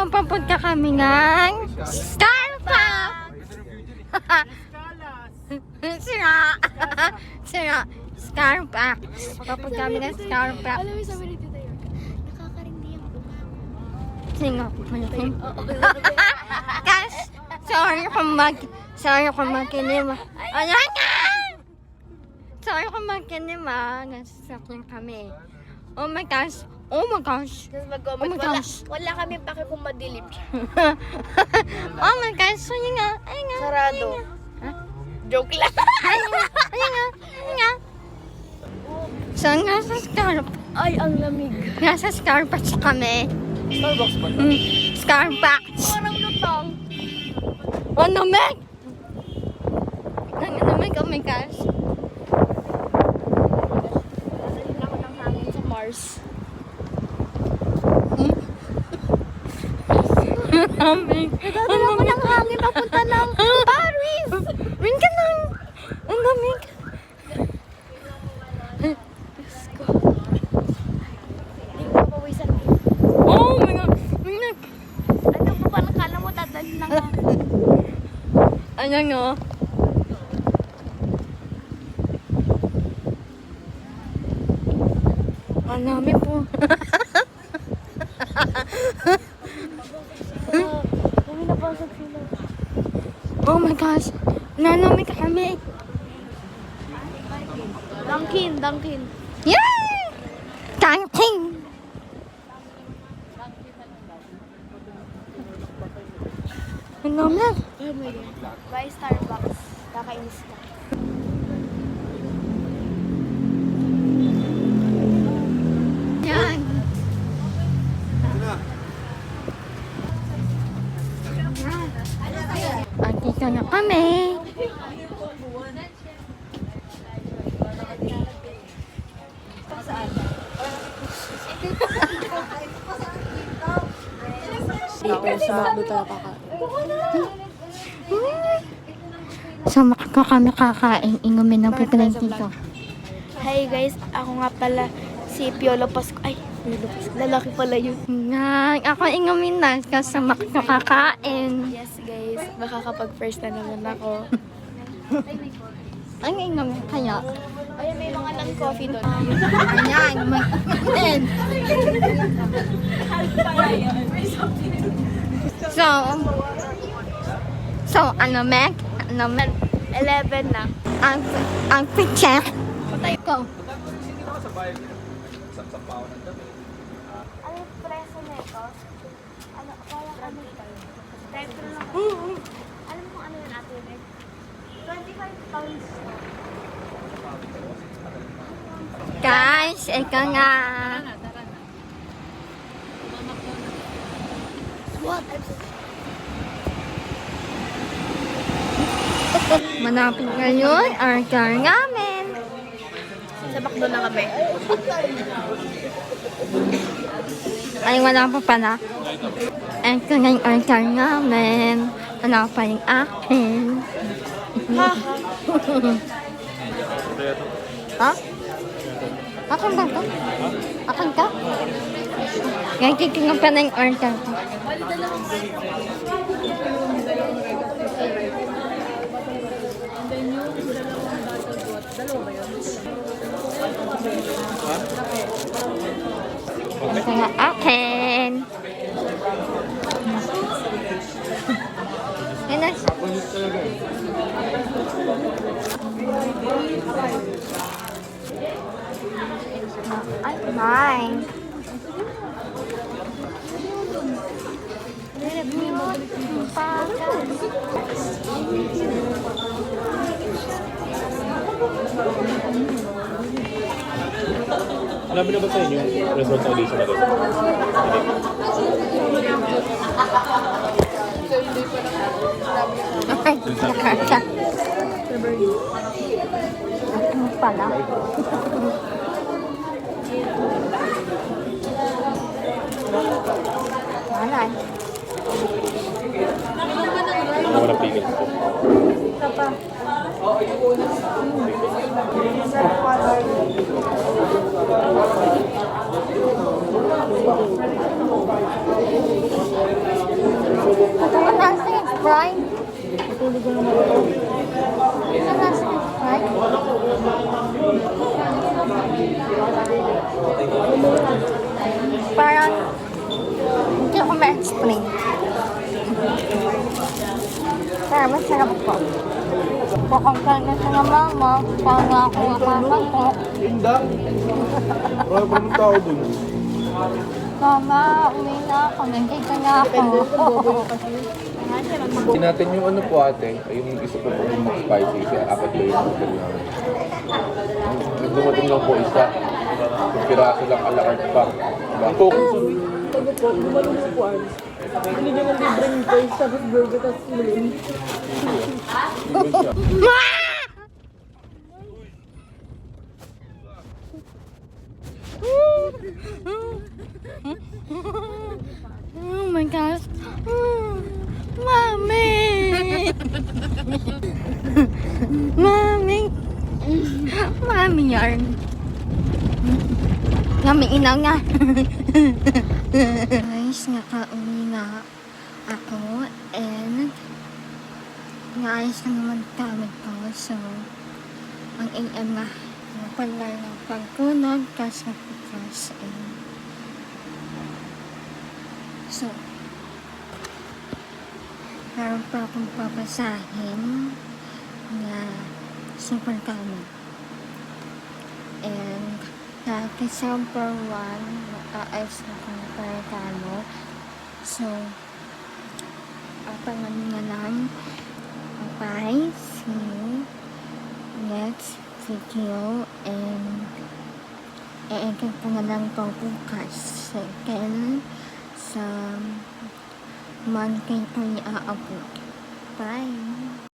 papunta kami ng Starbucks. Sira. Starbucks. Papunta kami ng Starbucks. Alam mo, sabi ni Tita yun, nakakarindi ang bunga. Singo. Oo, Guys, sorry kung magkinim. Ayan nga! Sorry kung magkinim nasasakyan kami. Oh my gosh. Tapos Oh my gosh. wala kami pake kung madilim siya. Oh my gosh. Ayun nga. Sarado. Joke lang. Ayun nga. So, nasa Starbucks. Ay, ang lamig. Nasa Starbucks kami. Starbucks ba? Starbucks. Parang lutong. Oh, namig! Ang namig, oh my gosh. Dadalhin ako ng hangin sa Mars. Namig. Dadalhin ako ng hangin papunta ng Paris. Ring ka lang. Ang namig. Diyos ko. Hindi ko papawisan dito. Oh my God. Ring. Ano pa ba nakala mo dadalhin ng hangin? Ayan nga. Ang namig po. Bumi na pasok sila. Oh my gosh. Nanamig kami. Dunkin. Yay! Tanking! Ang namig. Oh my God. Bye Starbucks. Kakainis ka. Yan. Andito na kami. Dito sa McDo tayo kakain. So, kami kakain. Inumin ng pipilang dito. Hi guys, ako nga pala si Piolo Pasco. Ay, Piolo Pasco. Lalaki pala yun. Nga, ako inumin na kasi makakakain. Yes guys, makakapag-first na naman ako. Ang inumin kaya? Ayun, may mga non-coffee doon. Ayan, mag-inumin. So, ano, Meg? Ano, Meg? 11 na. Ang picture. Patay. Go. Ano preso nito? Ano, parang ano ito? Retro lang. Alam mo kung ano yun ate, Meg? 25 pounds. Guys, ika nga. What? Manapit ngayon ang car namin. Sa McDo na kami. Ay, wala pa pala. Ito na yung car namin. Wala pa yung akin. Ha? Akin ba ito? Akin ka? Nagkikingan pa na yung order ko. Ito na akin. Yan na. Ay, mine. Alam mo na ba sa inyo yung resort sa audition na doon? Ay, nakaka. Ano pala? Malay. Ano ko na pigil ko? Isa pa. spring. Pero masarap po. Pakagkal na siya ng mama, para ako makakatok. Linda. Wala pa ng tao dun. Mama, uwi na ako. Nandito na ako. Hindi natin yung ano po ate, ay yung isa po po yung McSpicy, kasi apat po yung order namin. Dumating lang po isa. Yung piraso lang alakart pa. Ang coke. Sabi ko, gumaling mo po Hindi nyo nang libreng toys, tapos burger, tapos slim. Oh my gosh. Mommy! Mommy! Mommy yarn. Mami, inaw na. Guys, nakauwi na ako and naayos ko naman gamit ko. So, ang AM na pala ng pagkunog kasi bukas and so, meron pa akong papasahin na super common. And sa December 1, aayos na ko na parekalo. So, abangan nga lang. Bye. See you next video. And i-edit ko na lang ito bukas. Second, sa monthly ko i-upload. Bye!